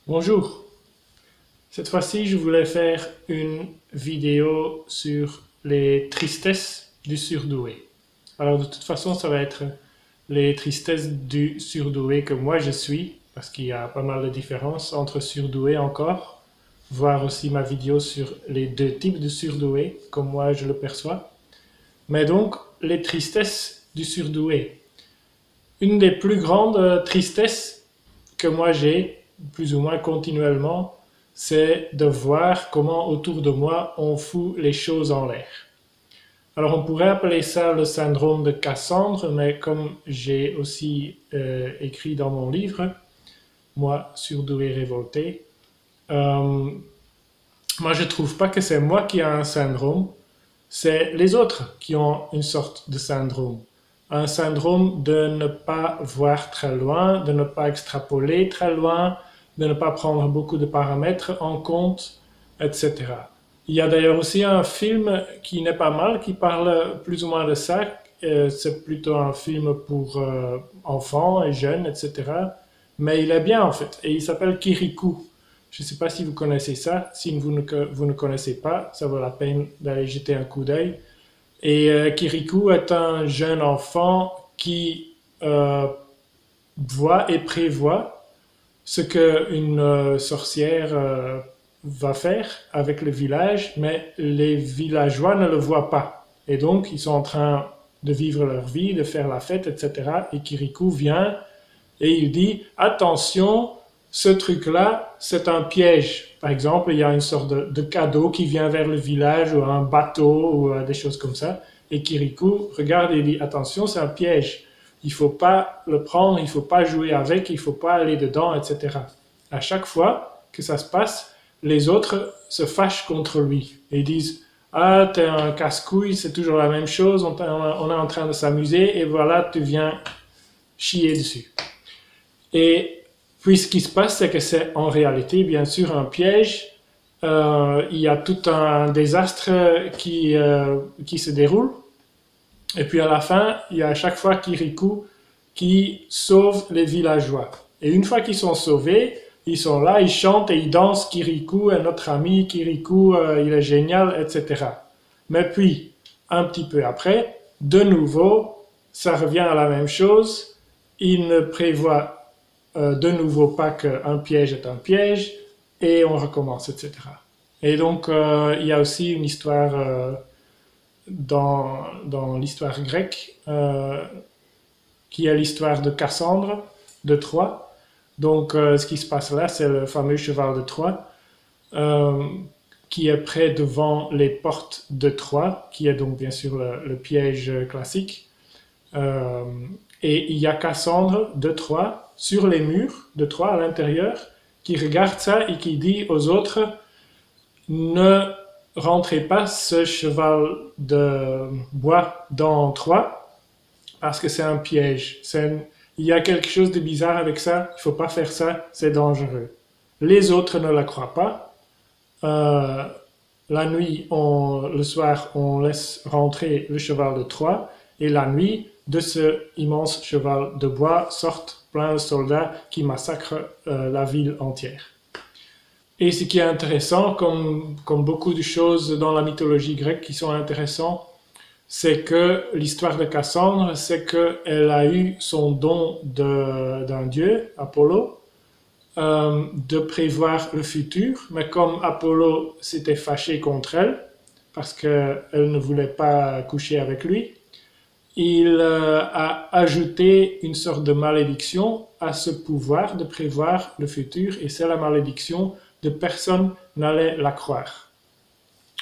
Bonjour, cette fois-ci je voulais faire une vidéo sur les tristesses du surdoué. Alors de toute façon ça va être les tristesses du surdoué que moi je suis, parce qu'il y a pas mal de différences entre surdoué encore, voir aussi ma vidéo sur les deux types de surdoué, comme moi je le perçois. Mais donc les tristesses du surdoué. Une des plus grandes tristesses que moi j'ai, plus ou moins continuellement, c'est de voir comment autour de moi on fout les choses en l'air. Alors on pourrait appeler ça le syndrome de Cassandre, mais comme j'ai aussi écrit dans mon livre, moi surdoué révolté, euh, moi je trouve pas que c'est moi qui ai un syndrome, c'est les autres qui ont une sorte de syndrome. Un syndrome de ne pas voir très loin, de ne pas extrapoler très loin, de ne pas prendre beaucoup de paramètres en compte, etc. Il y a d'ailleurs aussi un film qui n'est pas mal, qui parle plus ou moins de ça. C'est plutôt un film pour enfants et jeunes, etc. Mais il est bien en fait, et il s'appelle Kirikou. Je ne sais pas si vous connaissez ça. Si vous ne connaissez pas, ça vaut la peine d'aller jeter un coup d'œil. Et Kirikou est un jeune enfant qui voit et prévoit ce qu'une sorcière va faire avec le village, mais les villageois ne le voient pas. Et donc, ils sont en train de vivre leur vie, de faire la fête, etc. Et Kirikou vient et il dit attention, ce truc-là, c'est un piège. Par exemple, il y a une sorte de cadeau qui vient vers le village ou un bateau ou des choses comme ça. Et Kirikou regarde et dit attention, c'est un piège. Il ne faut pas le prendre, il ne faut pas jouer avec, il ne faut pas aller dedans, etc. À chaque fois que ça se passe, les autres se fâchent contre lui et disent ah, t'es un casse-couille, c'est toujours la même chose, on est en train de s'amuser et voilà, tu viens chier dessus. Et puis ce qui se passe, c'est que c'est en réalité, bien sûr, un piège. Il y a tout un désastre qui se déroule. Et puis à la fin, il y a à chaque fois Kirikou qui sauve les villageois. Et une fois qu'ils sont sauvés, ils sont là, ils chantent et ils dansent. Kirikou est notre ami, Kirikou, il est génial, etc. Mais puis, un petit peu après, de nouveau, ça revient à la même chose. Il ne prévoit de nouveau pas qu'un piège est un piège, et on recommence, etc. Et donc, il y a aussi une histoire dans l'histoire grecque, qui est l'histoire de Cassandre, de Troie. Donc, ce qui se passe là, c'est le fameux cheval de Troie, euh, qui est près devant les portes de Troie, qui est donc bien sûr le piège classique. Euh, et il y a Cassandre de Troie sur les murs de Troie à l'intérieur qui regarde ça et qui dit aux autres ne rentrez pas ce cheval de bois dans Troie parce que c'est un piège. Il y a quelque chose de bizarre avec ça, il ne faut pas faire ça, c'est dangereux. Les autres ne la croient pas. Euh, la nuit, le soir, on laisse rentrer le cheval de Troie et la nuit, de ce immense cheval de bois sortent plein de soldats qui massacrent la ville entière. Et ce qui est intéressant, comme beaucoup de choses dans la mythologie grecque qui sont intéressantes, c'est que l'histoire de Cassandre, c'est qu'elle a eu son don d'un dieu, Apollo, de prévoir le futur, mais comme Apollo s'était fâché contre elle, parce qu'elle ne voulait pas coucher avec lui, il a ajouté une sorte de malédiction à ce pouvoir de prévoir le futur, et c'est la malédiction de personne n'allait la croire.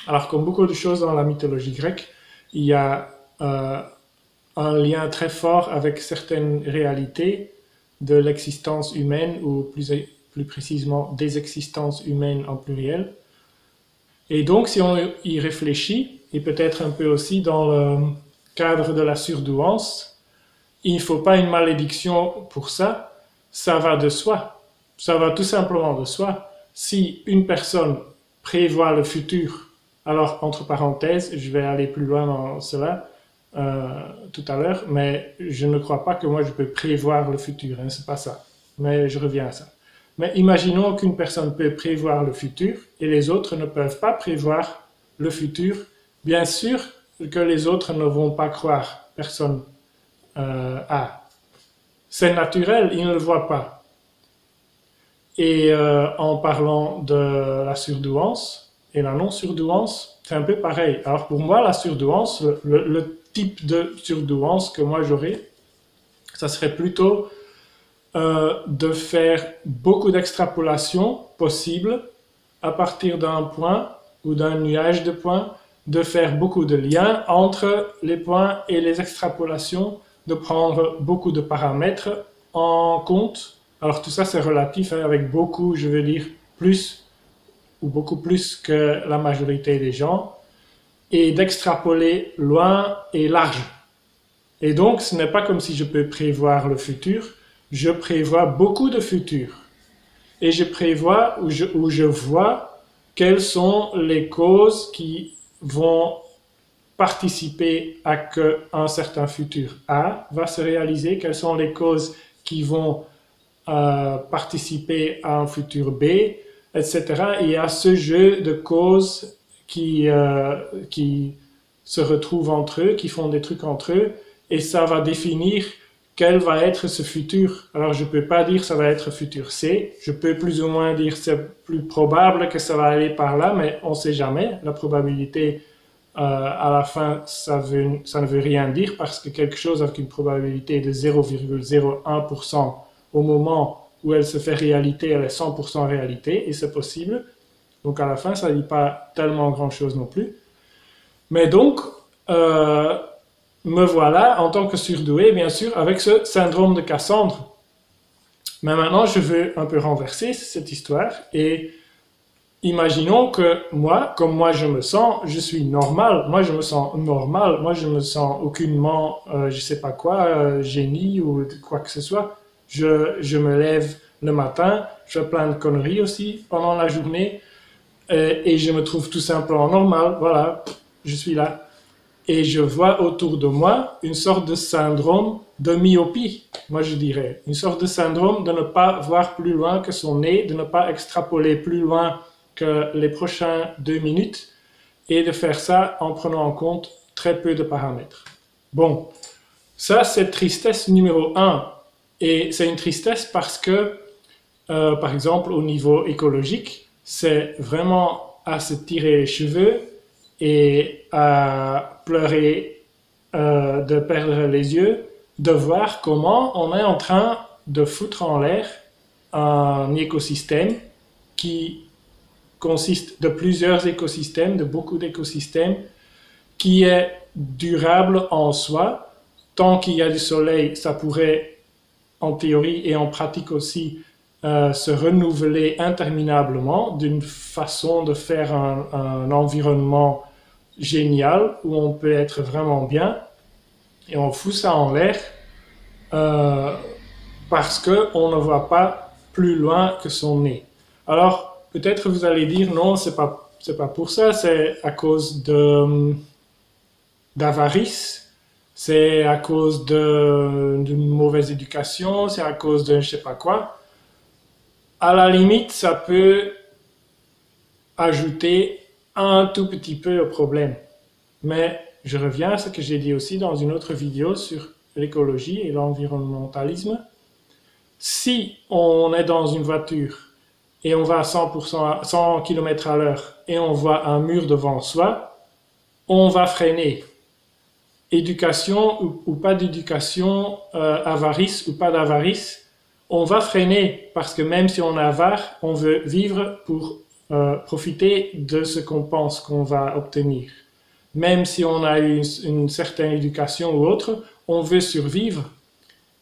Alors, comme beaucoup de choses dans la mythologie grecque, il y a un lien très fort avec certaines réalités de l'existence humaine, ou plus précisément des existences humaines en pluriel. Et donc, si on y réfléchit, et peut-être un peu aussi dans le cadre de la surdouance, il ne faut pas une malédiction pour ça, ça va de soi. Ça va tout simplement de soi. Si une personne prévoit le futur, alors entre parenthèses, je vais aller plus loin dans cela tout à l'heure, mais je ne crois pas que moi je peux prévoir le futur, hein, c'est pas ça. Mais je reviens à ça. Mais imaginons qu'une personne peut prévoir le futur et les autres ne peuvent pas prévoir le futur. Bien sûr que les autres ne vont pas croire personne A. C'est naturel, ils ne le voient pas. Et en parlant de la surdouance et la non-surdouance, c'est un peu pareil. Alors pour moi, la surdouance, le type de surdouance que moi j'aurais, ça serait plutôt de faire beaucoup d'extrapolations possibles à partir d'un point ou d'un nuage de points, de faire beaucoup de liens entre les points et les extrapolations, de prendre beaucoup de paramètres en compte. Alors tout ça c'est relatif, hein, avec beaucoup, je veux dire plus ou beaucoup plus que la majorité des gens, et d'extrapoler loin et large. Et donc ce n'est pas comme si je peux prévoir le futur, je prévois beaucoup de futur. Et je prévois ou je vois quelles sont les causes qui vont participer à qu'un certain futur A va se réaliser, quelles sont les causes qui vont participer à un futur B, etc. Et il y a ce jeu de causes qui se retrouvent entre eux, qui font des trucs entre eux, et ça va définir quel va être ce futur. Alors je ne peux pas dire ça va être futur C, je peux plus ou moins dire c'est plus probable que ça va aller par là, mais on ne sait jamais. La probabilité, à la fin, ça ne veut rien dire, parce que quelque chose avec une probabilité de 0,01%, au moment où elle se fait réalité, elle est 100% réalité, et c'est possible. Donc à la fin, ça ne dit pas tellement grand-chose non plus. Mais donc, me voilà en tant que surdoué, bien sûr, avec ce syndrome de Cassandre. Mais maintenant, je veux un peu renverser cette histoire et imaginons que moi, comme moi je me sens, je suis normal. Moi, je me sens normal. Moi, je me sens aucunement, je sais pas quoi, génie ou quoi que ce soit. Je me lève le matin, je fais plein de conneries aussi pendant la journée et je me trouve tout simplement normal. Voilà, je suis là. Et je vois autour de moi une sorte de syndrome de myopie, moi je dirais. Une sorte de syndrome de ne pas voir plus loin que son nez, de ne pas extrapoler plus loin que les prochaines 2 minutes, et de faire ça en prenant en compte très peu de paramètres. Bon, ça c'est tristesse numéro 1. Et c'est une tristesse parce que, par exemple, au niveau écologique, c'est vraiment à se tirer les cheveux et à pleurer de perdre les yeux, de voir comment on est en train de foutre en l'air un écosystème qui consiste de plusieurs écosystèmes, de beaucoup d'écosystèmes, qui est durable en soi. Tant qu'il y a du soleil, ça pourrait, en théorie et en pratique aussi, se renouveler interminablement, d'une façon de faire un environnement génial où on peut être vraiment bien, et on fout ça en l'air parce qu'on ne voit pas plus loin que son nez. Alors peut-être vous allez dire non, c'est pas pour ça, c'est à cause d'avarice, c'est à cause d'une mauvaise éducation, c'est à cause de je sais pas quoi. À la limite, ça peut ajouter un tout petit peu au problème. Mais je reviens à ce que j'ai dit aussi dans une autre vidéo sur l'écologie et l'environnementalisme. Si on est dans une voiture et on va à 100 km à l'heure et on voit un mur devant soi, on va freiner. Éducation ou pas d'éducation, avarice ou pas d'avarice, on va freiner parce que même si on est avare, on veut vivre pour profiter de ce qu'on pense qu'on va obtenir. Même si on a eu une certaine éducation ou autre, on veut survivre.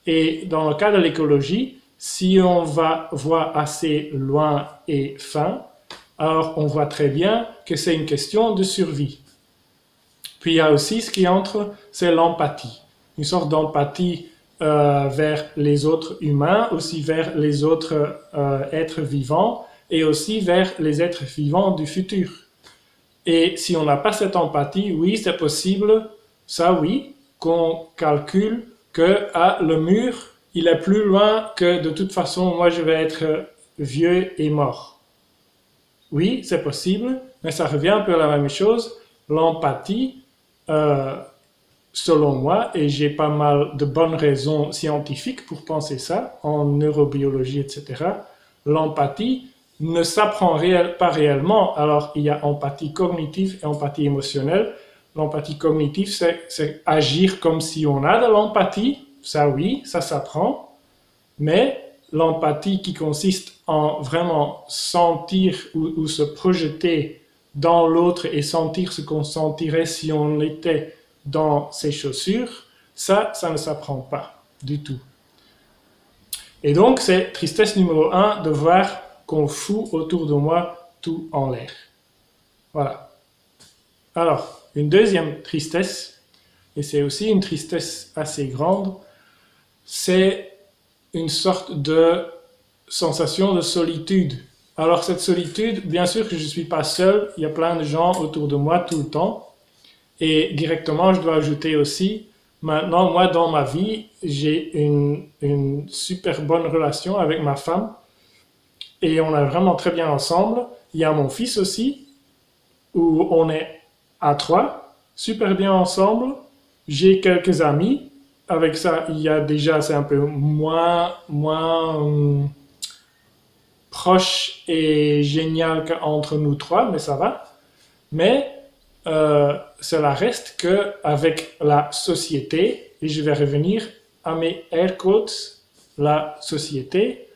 Et dans le cas de l'écologie, si on voit assez loin et fin, alors on voit très bien que c'est une question de survie. Puis il y a aussi ce qui entre, c'est l'empathie. Une sorte d'empathie vers les autres humains, aussi vers les autres êtres vivants, et aussi vers les êtres vivants du futur. Et si on n'a pas cette empathie, oui, c'est possible, ça oui, qu'on calcule que le mur, il est plus loin que de toute façon, moi je vais être vieux et mort. Oui, c'est possible, mais ça revient un peu à la même chose. L'empathie, selon moi, et j'ai pas mal de bonnes raisons scientifiques pour penser ça, en neurobiologie, etc., l'empathie ne s'apprend pas réellement. Alors, il y a empathie cognitive et empathie émotionnelle. L'empathie cognitive, c'est agir comme si on a de l'empathie. Ça, oui, ça s'apprend. Mais l'empathie qui consiste en vraiment sentir ou se projeter dans l'autre et sentir ce qu'on sentirait si on était dans ses chaussures, ça ne s'apprend pas du tout. Et donc, c'est tristesse numéro 1 de voir qu'on fout autour de moi tout en l'air. Voilà. Alors, une deuxième tristesse, et c'est aussi une tristesse assez grande, c'est une sorte de sensation de solitude. Alors cette solitude, bien sûr que je ne suis pas seul, il y a plein de gens autour de moi tout le temps. Et directement, je dois ajouter aussi, maintenant, moi, dans ma vie, j'ai une super bonne relation avec ma femme. Et on est vraiment très bien ensemble. Il y a mon fils aussi, où on est à 3, super bien ensemble. J'ai quelques amis. Avec ça, il y a déjà, c'est un peu moins proche et génial qu'entre nous 3, mais ça va. Mais cela reste qu'avec la société, et je vais revenir à mes air quotes, la société,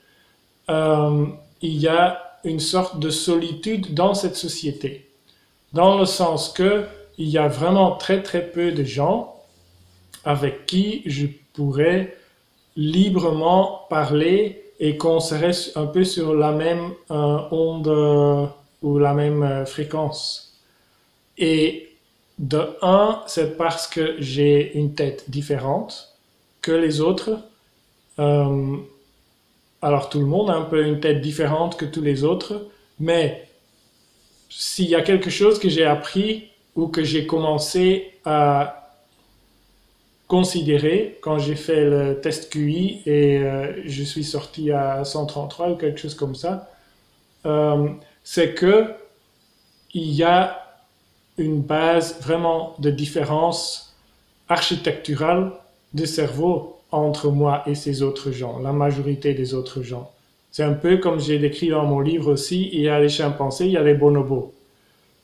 il y a une sorte de solitude dans cette société. Dans le sens qu'il y a vraiment très très peu de gens avec qui je pourrais librement parler et qu'on serait un peu sur la même onde ou la même fréquence. Et de un, c'est parce que j'ai une tête différente que les autres. Alors tout le monde a un peu une tête différente que tous les autres, mais s'il y a quelque chose que j'ai appris ou que j'ai commencé à considérer quand j'ai fait le test QI et je suis sorti à 133 ou quelque chose comme ça, c'est que il y a une base vraiment de différence architecturale de cerveau entre moi et ces autres gens, la majorité des autres gens. C'est un peu comme j'ai décrit dans mon livre aussi, il y a les chimpanzés, il y a les bonobos.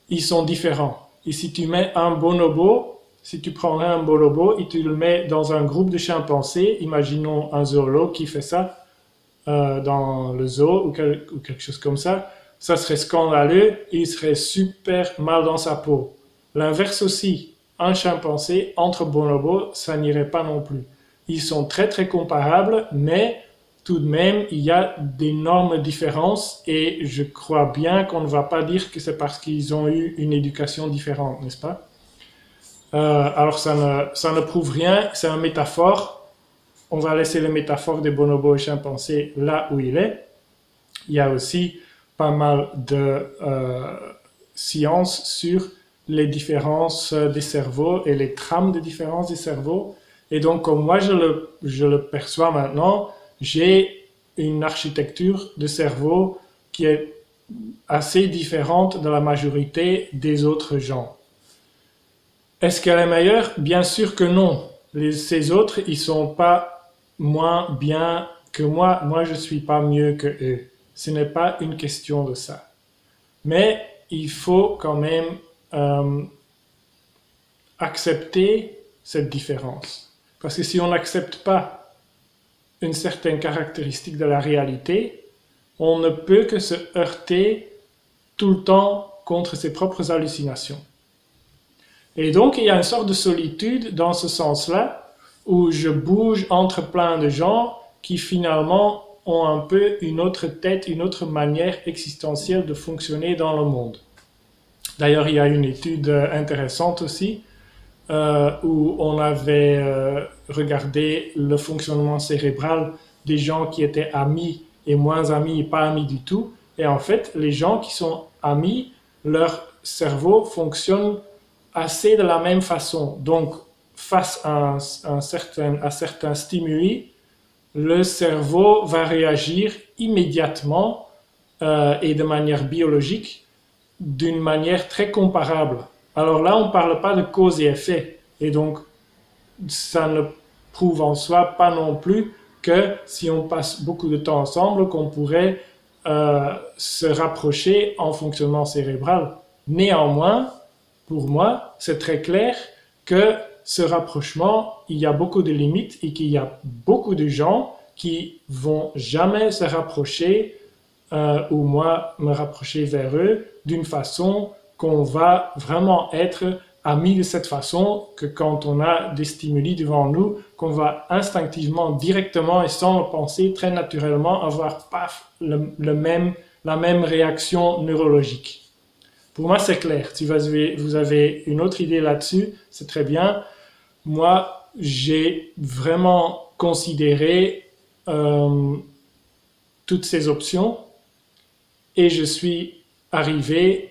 Ils sont différents. Et si tu mets un bonobo, si tu prendrais un bonobo et tu le mets dans un groupe de chimpanzés, imaginons un zoologue qui fait ça dans le zoo ou quelque chose comme ça serait scandaleux et il serait super mal dans sa peau. L'inverse aussi, un chimpanzé entre bonobos, ça n'irait pas non plus. Ils sont très très comparables, mais tout de même, il y a d'énormes différences et je crois bien qu'on ne va pas dire que c'est parce qu'ils ont eu une éducation différente, n'est-ce pas? Alors ça ne prouve rien, c'est une métaphore. On va laisser la métaphore des bonobos et chimpanzés là où il est. Il y a aussi pas mal de sciences sur les différences des cerveaux et les trames de différences des cerveaux. Et donc, comme moi je le perçois maintenant, j'ai une architecture de cerveau qui est assez différente de la majorité des autres gens. Est-ce qu'elle est meilleure? Bien sûr que non. Ces autres, ils sont pas moins bien que moi. Moi, je suis pas mieux que eux. Ce n'est pas une question de ça. Mais il faut quand même accepter cette différence. Parce que si on n'accepte pas une certaine caractéristique de la réalité, on ne peut que se heurter tout le temps contre ses propres hallucinations. Et donc, il y a une sorte de solitude dans ce sens-là, où je bouge entre plein de gens qui finalement ont un peu une autre tête, une autre manière existentielle de fonctionner dans le monde. D'ailleurs, il y a une étude intéressante aussi, où on avait regardé le fonctionnement cérébral des gens qui étaient amis et moins amis et pas amis du tout. Et en fait, les gens qui sont amis, leur cerveau fonctionne assez de la même façon. Donc, face à certains stimuli, le cerveau va réagir immédiatement et de manière biologique d'une manière très comparable. Alors là, on ne parle pas de cause et effet, et donc ça ne prouve en soi pas non plus que si on passe beaucoup de temps ensemble, qu'on pourrait se rapprocher en fonctionnement cérébral. Néanmoins, pour moi, c'est très clair que ce rapprochement, il y a beaucoup de limites et qu'il y a beaucoup de gens qui vont jamais se rapprocher ou moi me rapprocher vers eux d'une façon qu'on va vraiment être amis de cette façon que quand on a des stimuli devant nous, qu'on va instinctivement, directement et sans le penser, très naturellement avoir paf, la même réaction neurologique. Pour moi, c'est clair. Si vous avez une autre idée là-dessus, c'est très bien. Moi, j'ai vraiment considéré toutes ces options et je suis arrivé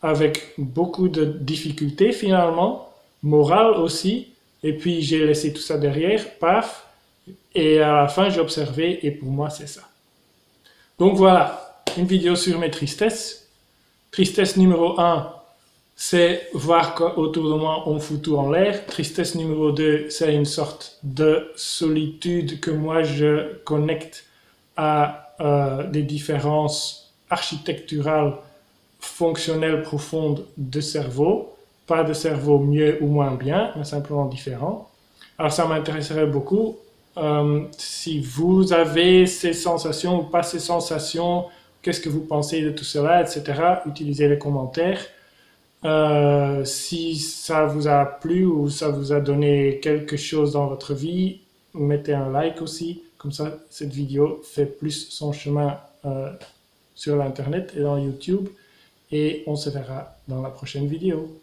avec beaucoup de difficultés finalement, morales aussi, et puis j'ai laissé tout ça derrière, paf, et à la fin j'ai observé, et pour moi c'est ça. Donc voilà, une vidéo sur mes tristesses. Tristesse numéro 1, c'est voir qu'autour de moi on fout tout en l'air. Tristesse numéro 2, c'est une sorte de solitude que moi je connecte à des différences architecturales fonctionnelles profondes de cerveau, pas de cerveau mieux ou moins bien, mais simplement différent. Alors ça m'intéresserait beaucoup si vous avez ces sensations ou pas ces sensations, qu'est-ce que vous pensez de tout cela, etc. Utilisez les commentaires. Si ça vous a plu ou ça vous a donné quelque chose dans votre vie, mettez un like aussi, comme ça cette vidéo fait plus son chemin sur l'internet et dans YouTube. Et on se verra dans la prochaine vidéo.